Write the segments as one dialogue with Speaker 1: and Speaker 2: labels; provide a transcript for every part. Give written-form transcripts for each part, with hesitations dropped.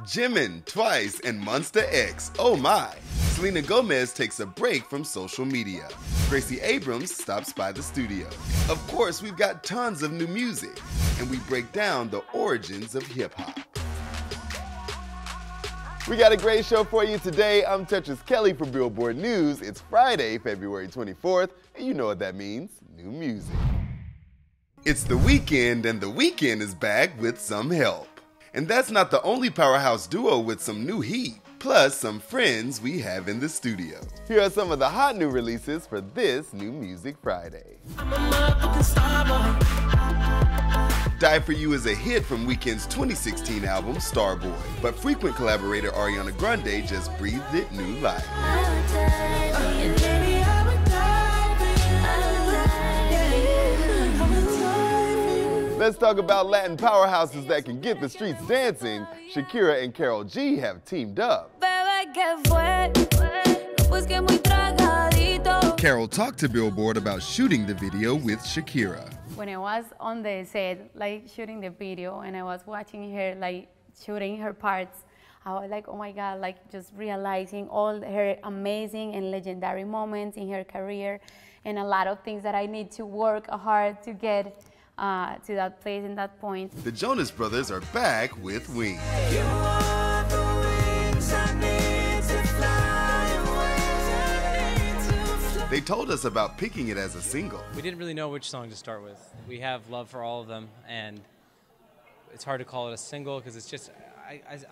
Speaker 1: Jimin, Twice, and Monsta X, oh my! Selena Gomez takes a break from social media. Gracie Abrams stops by the studio. Of course, we've got tons of new music, and we break down the origins of hip-hop. We got a great show for you today. I'm Tetris Kelly for Billboard News. It's Friday, February 24th, and you know what that means, new music. It's the weekend, and the Weeknd is back with some help. And that's not the only powerhouse duo with some new heat, plus some friends we have in the studio. Here are some of the hot new releases for this New Music Friday. Die For You is a hit from Weeknd's 2016 album, Starboy, but frequent collaborator Ariana Grande just breathed it new life. Let's talk about Latin powerhouses that can get the streets dancing. Shakira and Karol G have teamed up. Karol talked to Billboard about shooting the video with Shakira.
Speaker 2: When I was on the set, like shooting the video, and I was watching her, like shooting her parts, I was like, oh my God, like just realizing all her amazing and legendary moments in her career, and a lot of things that I need to work hard to get to that place and that point.
Speaker 1: The Jonas Brothers are back with Wings. They told us about picking it as a single.
Speaker 3: We didn't really know which song to start with. We have love for all of them, and it's hard to call it a single because it's just,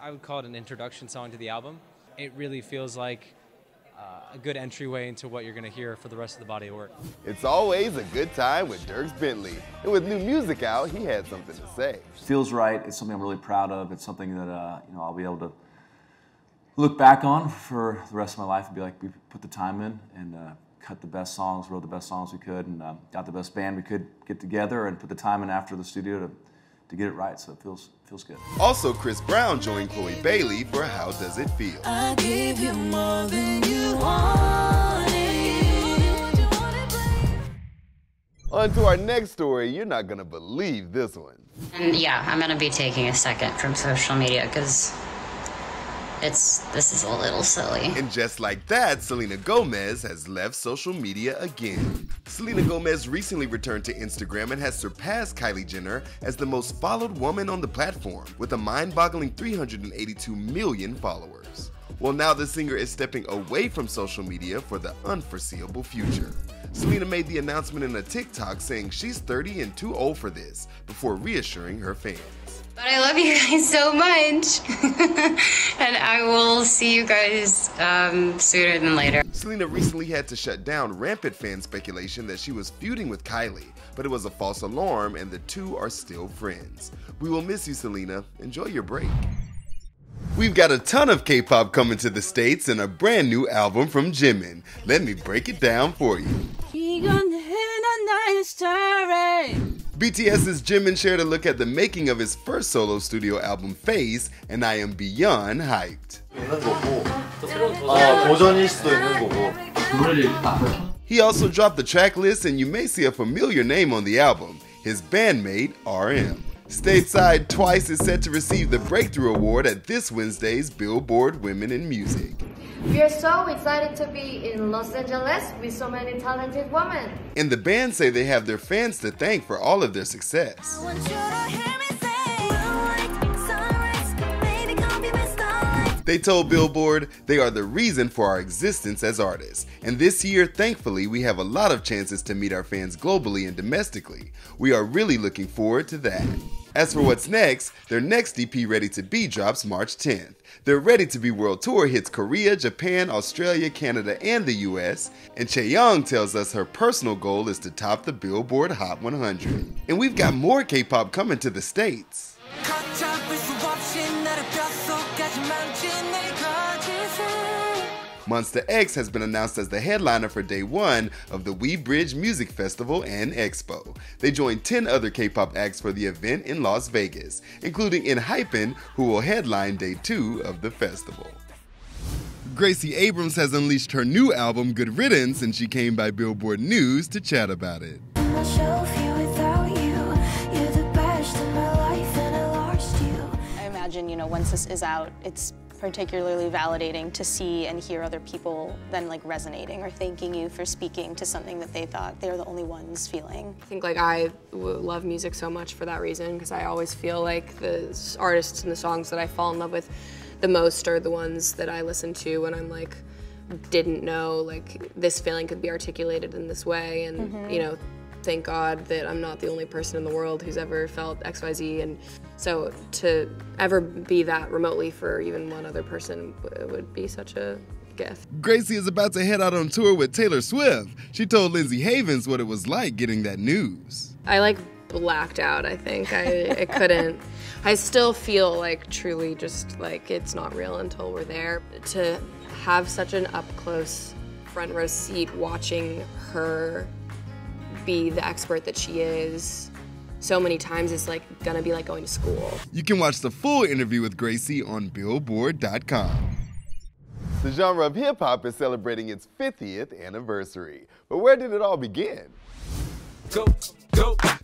Speaker 3: I would call it an introduction song to the album. It really feels like a good entryway into what you're going to hear for the rest of the body of work.
Speaker 1: It's always a good time with Dierks Bentley. And with new music out, he had something to say.
Speaker 4: Feels right. It's something I'm really proud of. It's something that I'll be able to look back on for the rest of my life and be like, we put the time in and cut the best songs, wrote the best songs we could, and got the best band we could get together and put the time in after the studio to get it right, so it feels good.
Speaker 1: Also, Chris Brown joined Chloe Bailey for How Does It Feel?
Speaker 5: I give you more than you wanted.
Speaker 1: On to our next story. You're not gonna believe this one.
Speaker 6: And yeah, I'm gonna be taking a second from social media because this is a little silly.
Speaker 1: And just like that, Selena Gomez has left social media again. Selena Gomez recently returned to Instagram and has surpassed Kylie Jenner as the most followed woman on the platform, with a mind-boggling 382 million followers. Well, now the singer is stepping away from social media for the unforeseeable future. Selena made the announcement in a TikTok saying she's 30 and too old for this, before reassuring her fans.
Speaker 6: But I love you guys so much. And I will see you guys sooner than later.
Speaker 1: Selena recently had to shut down rampant fan speculation that she was feuding with Kylie, but it was a false alarm and the two are still friends. We will miss you, Selena. Enjoy your break. We've got a ton of K-pop coming to the States and a brand new album from Jimin. Let me break it down for you. BTS's Jimin shared a look at the making of his first solo studio album, Phase, and I am beyond hyped. He also dropped the track list, and you may see a familiar name on the album, his bandmate, RM. Stateside, Twice is set to receive the Breakthrough Award at this Wednesday's Billboard Women in Music.
Speaker 7: We are so excited to be in Los Angeles with so many talented women.
Speaker 1: And the band say they have their fans to thank for all of their success. They told Billboard they are the reason for our existence as artists. And this year, thankfully, we have a lot of chances to meet our fans globally and domestically. We are really looking forward to that. As for what's next, their next EP, Ready to Be, drops March 10th. Their Ready to Be World Tour hits Korea, Japan, Australia, Canada, and the US. And Chaeyoung tells us her personal goal is to top the Billboard Hot 100. And we've got more K-pop coming to the States. Monsta X has been announced as the headliner for day one of the We Bridge Music Festival and Expo. They joined 10 other K-pop acts for the event in Las Vegas, including ENHYPEN, who will headline day 2 of the festival. Gracie Abrams has unleashed her new album, Good Riddance, and she came by Billboard News to chat about it.
Speaker 8: imagine, know, once this is out, it's particularly validating to see and hear other people then like resonating or thanking you for speaking to something that they thought they were the only ones feeling.
Speaker 9: I think like I love music so much for that reason, because I always feel like the artists and the songs that I fall in love with the most are the ones that I listen to when I'm like, didn't know like this feeling could be articulated in this way, and you know, thank God that I'm not the only person in the world who's ever felt XYZ, and so to ever be that remotely for even one other person would be such a gift.
Speaker 1: Gracie is about to head out on tour with Taylor Swift. She told Lindsay Havens what it was like getting that news.
Speaker 9: I like blacked out, I think. I couldn't. I still feel like truly just like it's not real until we're there. To have such an up-close front row seat watching her be the expert that she is so many times is like gonna be like going to school.
Speaker 1: You can watch the full interview with Gracie on Billboard.com. The genre of hip-hop is celebrating its 50th anniversary. But where did it all begin?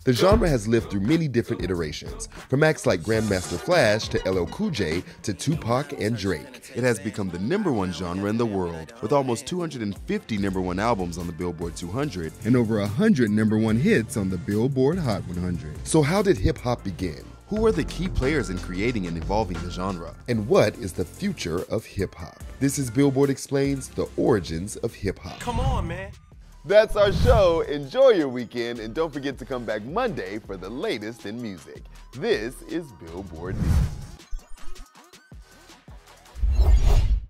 Speaker 1: The genre has lived through many different iterations, from acts like Grandmaster Flash to LL Cool J to Tupac and Drake. It has become the #1 genre in the world, with almost 250 #1 albums on the Billboard 200 and over 100 #1 hits on the Billboard Hot 100. So how did hip-hop begin? Who are the key players in creating and evolving the genre? And what is the future of hip-hop? This is Billboard Explains the Origins of Hip-Hop.
Speaker 10: Come on, man.
Speaker 1: That's our show. Enjoy your weekend, and don't forget to come back Monday for the latest in music. This is Billboard News.